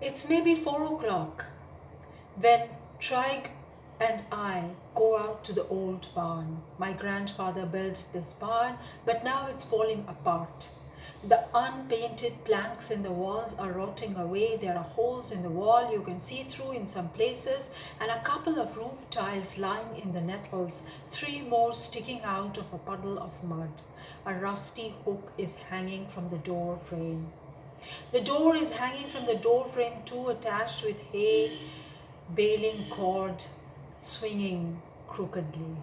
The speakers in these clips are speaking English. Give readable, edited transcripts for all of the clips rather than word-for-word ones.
It's maybe 4 o'clock when Trig and I go out to the old barn. My grandfather built this barn, but now it's falling apart. The unpainted planks in the walls are rotting away. There are holes in the wall you can see through in some places, and a couple of roof tiles lying in the nettles, 3 more sticking out of a puddle of mud. A rusty hook is hanging from the door frame. The door is hanging from the door frame too, attached with hay baling cord swinging crookedly.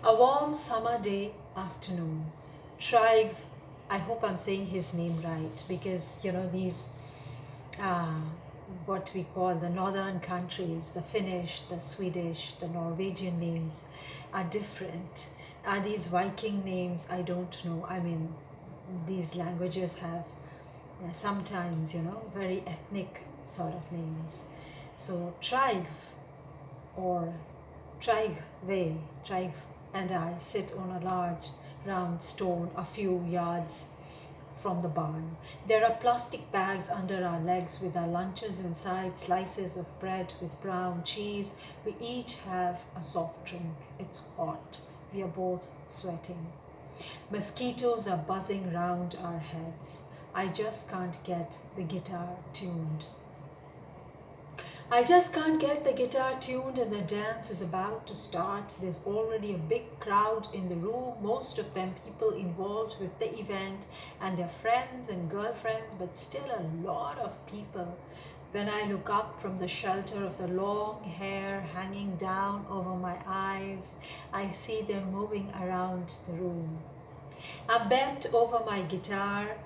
A warm summer day afternoon. Try, I hope I'm saying his name right, because these uh, what we call the northern countries, the Finnish, the Swedish, the Norwegian names are different. Are these Viking names? I don't know. I mean, these languages have sometimes, very ethnic sort of names. So Trig or Trigve, Trig and I sit on a large round stone a few yards from the barn. There are plastic bags under our legs with our lunches inside, slices of bread with brown cheese. We each have a soft drink. It's hot. We are both sweating. Mosquitoes are buzzing round our heads. I just can't get the guitar tuned. I just can't get the guitar tuned, and the dance is about to start. There's already a big crowd in the room, most of them people involved with the event and their friends and girlfriends, but still a lot of people. When I look up from the shelter of the long hair hanging down over my eyes, I see them moving around the room. I'm bent over my guitar,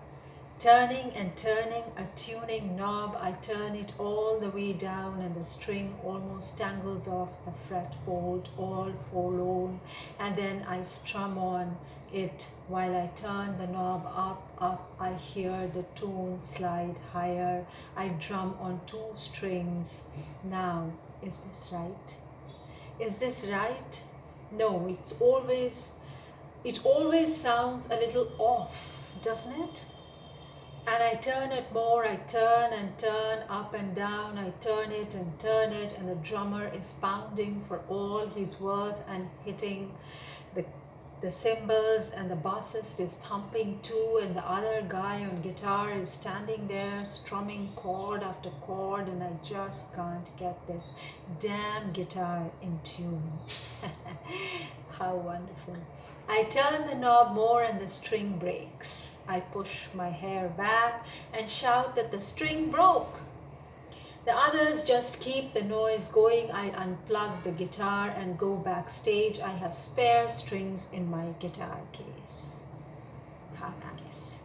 turning and turning a tuning knob. I turn it all the way down and the string almost tangles off the fretboard, all forlorn, and then I strum on it while I turn the knob up. I hear the tone slide higher. I drum on 2 strings. Now, is this right? Is this right? No, it always sounds a little off, doesn't it? And I turn it more, I turn and turn, up and down, I turn it, and the drummer is pounding for all he's worth and hitting the cymbals, and the bassist is thumping too, and the other guy on guitar is standing there strumming chord after chord, and I just can't get this damn guitar in tune. How wonderful. I turn the knob more and the string breaks. I push my hair back and shout that the string broke. The others just keep the noise going. I unplug the guitar and go backstage. I have spare strings in my guitar case. How nice.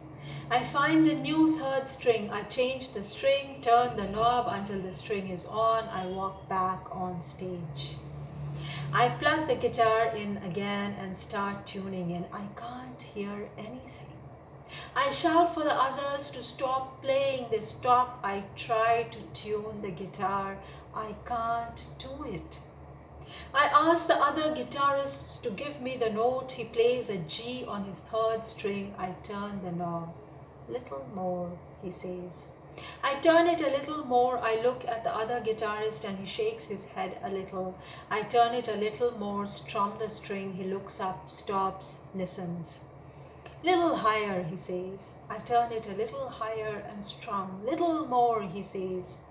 I find a new 3rd string. I change the string, turn the knob until the string is on. I walk back on stage. I plug the guitar in again and start tuning in. I can't hear anything. I shout for the others to stop playing. They stop. I try to tune the guitar. I can't do it. I ask the other guitarists to give me the note. He plays a G on his 3rd string. I turn the knob. Little more, he says. I turn it a little more. I look at the other guitarist and he shakes his head a little. I turn it a little more, strum the string. He looks up, stops, listens. Little higher, he says. I turn it a little higher and strum. Little more, he says.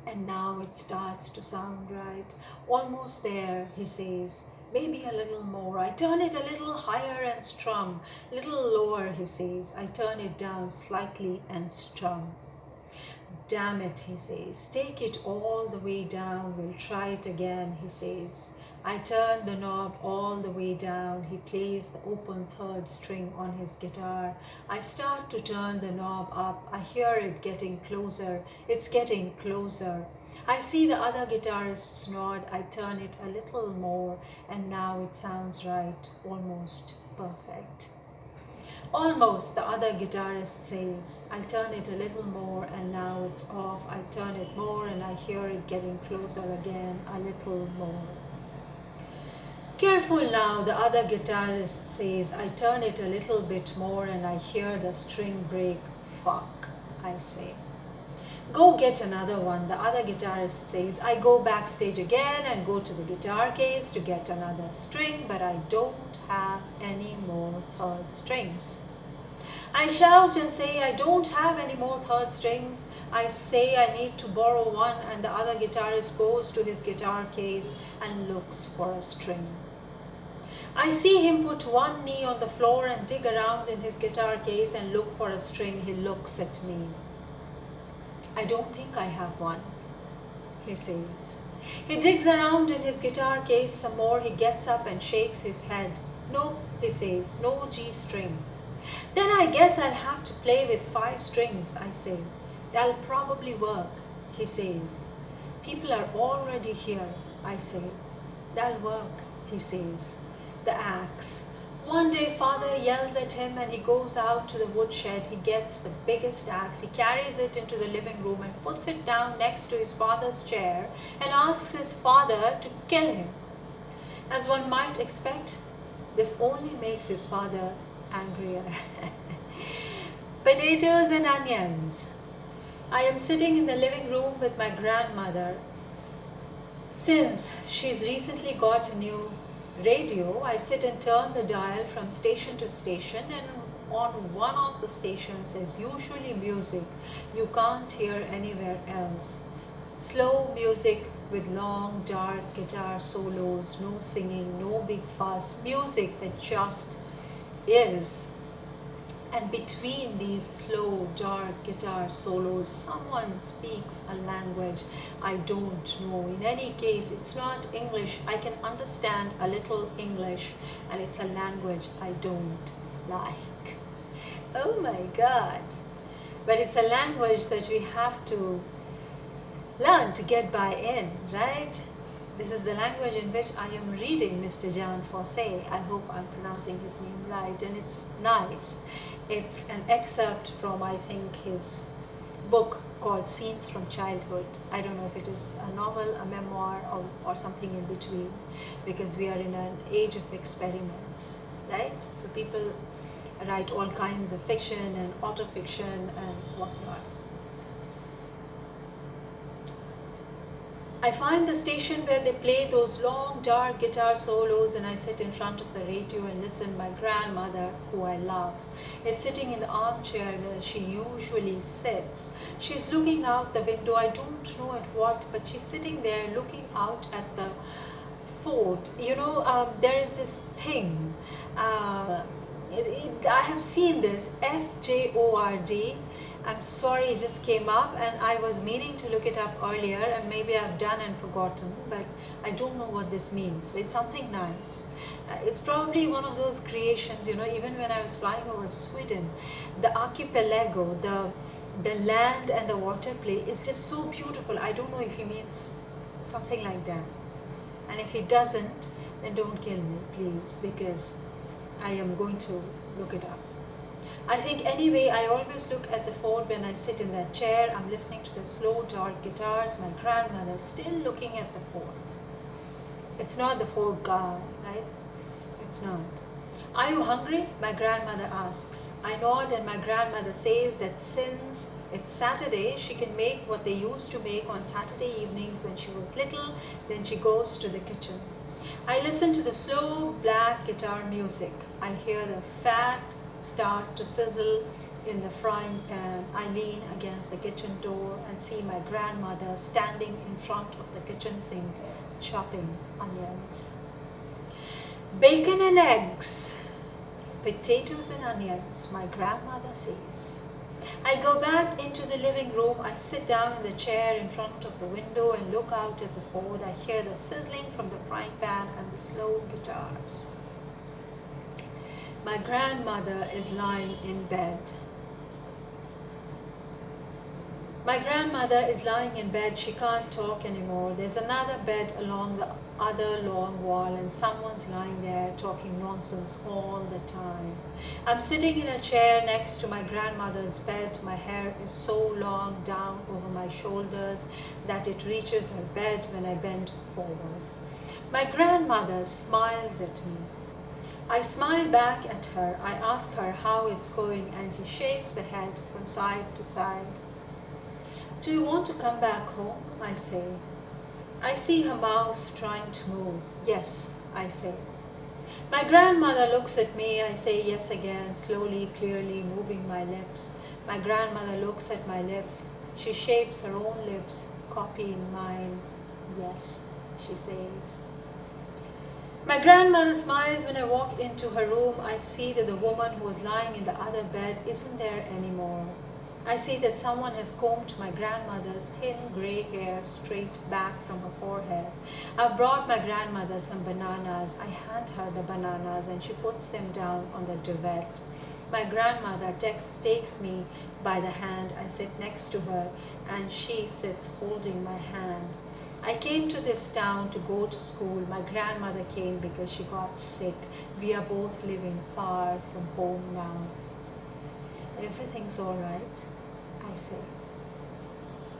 And now it starts to sound right. Almost there, he says. Maybe a little more. I turn it a little higher and strum. Little lower, he says. I turn it down slightly and strum. Damn it, he says. Take it all the way down. We'll try it again, he says. I turn the knob all the way down. He plays the open 3rd string on his guitar. I start to turn the knob up. I hear it getting closer. It's getting closer. I see the other guitarists nod. I turn it a little more, and now it sounds right, almost perfect. Almost, the other guitarist says. I turn it a little more, and now it's off. I turn it more, and I hear it getting closer again, a little more. Careful now, the other guitarist says. I turn it a little bit more and I hear the string break. Fuck, I say. Go get another one, the other guitarist says. I go backstage again and go to the guitar case to get another string, but I don't have any more third strings. I shout and say I don't have any more third strings. I say I need to borrow one, and the other guitarist goes to his guitar case and looks for a string. I see him put one knee on the floor and dig around in his guitar case and look for a string. He looks at me. I don't think I have one, he says. He digs around in his guitar case some more. He gets up and shakes his head. No, he says, no G string. Then I guess I'll have to play with 5 strings, I say. That'll probably work, he says. People are already here, I say. That'll work, he says. The axe. One day father yells at him and he goes out to the woodshed. He gets the biggest axe. He carries it into the living room and puts it down next to his father's chair and asks his father to kill him. As one might expect, this only makes his father angrier. Potatoes and onions. I am sitting in the living room with my grandmother. Since she's recently got a new radio, I sit and turn the dial from station to station, and on one of the stations is usually music you can't hear anywhere else. Slow music with long dark guitar solos, no singing, no big fuss, music that just is. And between these slow dark guitar solos, someone speaks a language I don't know. In any case, it's not English. I can understand a little English, and it's a language I don't like. Oh my God. But it's a language that we have to learn to get by in, right? This is the language in which I am reading Mr. Jan Fosse. I hope I'm pronouncing his name right, and it's nice. It's an excerpt from, I think, his book called Scenes from Childhood. I don't know if it is a novel, a memoir, or something in between, because we are in an age of experiments, right? So people write all kinds of fiction and autofiction and whatnot. I find the station where they play those long dark guitar solos, and I sit in front of the radio and listen. My grandmother, who I love, is sitting in the armchair where she usually sits. She's looking out the window. I don't know at what, but she's sitting there looking out at the fort. You know, there is this thing. I have seen this, FJORD. I'm sorry, it just came up and I was meaning to look it up earlier, and maybe I've done and forgotten, but I don't know what this means. It's something nice. It's probably one of those creations, you know, even when I was flying over Sweden, the archipelago, the land and the water play is just so beautiful. I don't know if he means something like that. And if he doesn't, then don't kill me, please, because I am going to look it up. I think anyway, I always look at the fort when I sit in that chair. I'm listening to the slow dark guitars. My grandmother is still looking at the fort. It's not the fort guard, right? It's not. Are you hungry? My grandmother asks. I nod, and my grandmother says that since it's Saturday, she can make what they used to make on Saturday evenings when she was little. Then she goes to the kitchen. I listen to the slow black guitar music. I hear the fat start to sizzle in the frying pan. I lean against the kitchen door and see my grandmother standing in front of the kitchen sink chopping onions. Bacon and eggs, potatoes and onions, my grandmother says. I go back into the living room. I sit down in the chair in front of the window and look out at the fort. I hear the sizzling from the frying pan and the slow guitars. My grandmother is lying in bed. My grandmother is lying in bed. She can't talk anymore. There's another bed along the other long wall, and someone's lying there talking nonsense all the time. I'm sitting in a chair next to my grandmother's bed. My hair is so long down over my shoulders that it reaches her bed when I bend forward. My grandmother smiles at me. I smile back at her. I ask her how it's going, and she shakes her head from side to side. Do you want to come back home? I say. I see her mouth trying to move. Yes, I say. My grandmother looks at me. I say yes again, slowly, clearly, moving my lips. My grandmother looks at my lips. She shapes her own lips, copying mine. Yes, she says. My grandmother smiles when I walk into her room. I see that the woman who was lying in the other bed isn't there anymore. I see that someone has combed my grandmother's thin grey hair straight back from her forehead. I've brought my grandmother some bananas. I hand her the bananas and she puts them down on the duvet. My grandmother takes me by the hand. I sit next to her and she sits holding my hand. I came to this town to go to school. My grandmother came because she got sick. We are both living far from home now. Everything's all right, I say.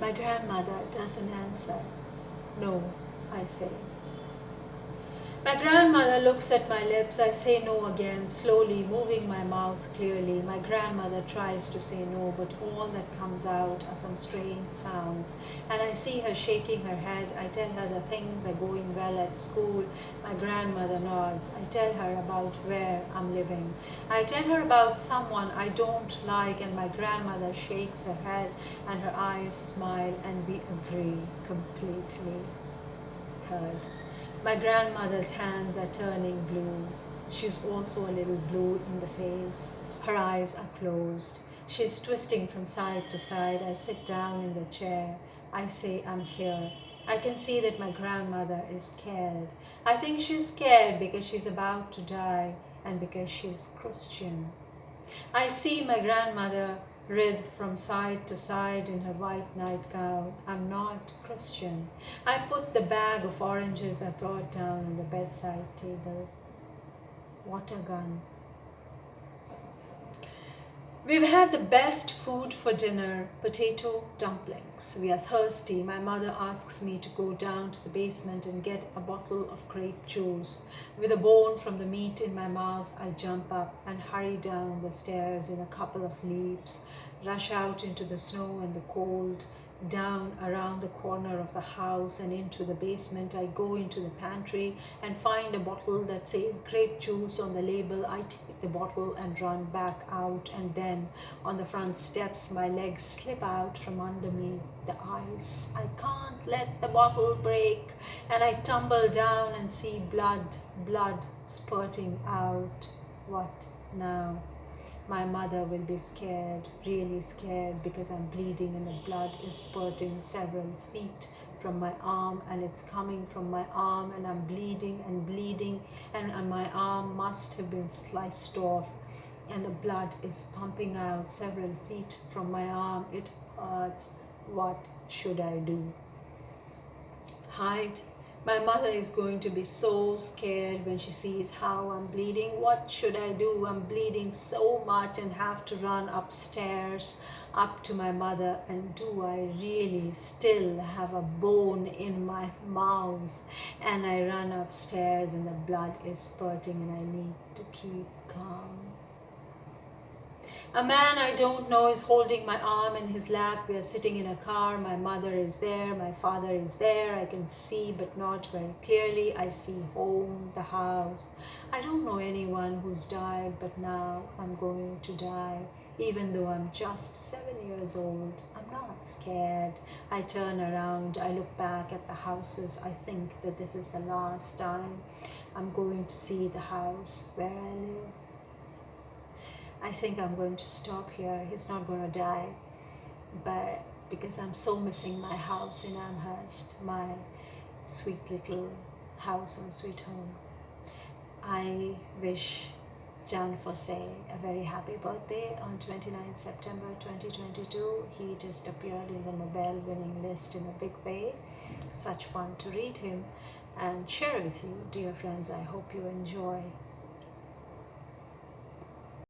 My grandmother doesn't answer. No, I say. My grandmother looks at my lips. I say no again, slowly moving my mouth clearly. My grandmother tries to say no, but all that comes out are some strange sounds. And I see her shaking her head. I tell her the things are going well at school. My grandmother nods. I tell her about where I'm living. I tell her about someone I don't like, and my grandmother shakes her head and her eyes smile, and we agree completely. Third. My grandmother's hands are turning blue. She's also a little blue in the face. Her eyes are closed. She's twisting from side to side. I sit down in the chair. I say, I'm here. I can see that my grandmother is scared. I think she's scared because she's about to die and because she's Christian. I see my grandmother writhe from side to side in her white nightgown. I'm not Christian. I put the bag of oranges I brought down on the bedside table. Water gun. We've had the best food for dinner, potato dumplings. We are thirsty. My mother asks me to go down to the basement and get a bottle of grape juice. With a bone from the meat in my mouth, I jump up and hurry down the stairs in a couple of leaps, rush out into the snow and the cold, down around the corner of the house and into the basement. I go into the pantry and find a bottle that says grape juice on the label. I take the bottle and run back out, and then on the front steps my legs slip out from under me, the ice. I can't let the bottle break, and I tumble down and see blood spurting out. What now? My mother will be scared, really scared, because I'm bleeding and the blood is spurting several feet from my arm, and it's coming from my arm, and I'm bleeding and my arm must have been sliced off, and the blood is pumping out several feet from my arm. It hurts. What should I do? Hide? My mother is going to be so scared when she sees how I'm bleeding. What should I do? I'm bleeding so much and have to run upstairs up to my mother. And do I really still have a bone in my mouth? And I run upstairs and the blood is spurting and I need to keep calm. A man I don't know is holding my arm in his lap. We are sitting in a car. My mother is there. My father is there. I can see, but not very clearly. I see home, the house. I don't know anyone who's died, but now I'm going to die. Even though I'm just 7 years old, I'm not scared. I turn around. I look back at the houses. I think that this is the last time I'm going to see the house where I live. I think I'm going to stop here. He's not going to die, but because I'm so missing my house in Amherst, my sweet little house on Sweet Home. I wish Jan Fosse a very happy birthday on 29th September 2022. He just appeared in the Nobel winning list in a big way. Such fun to read him and share with you, dear friends. I hope you enjoy.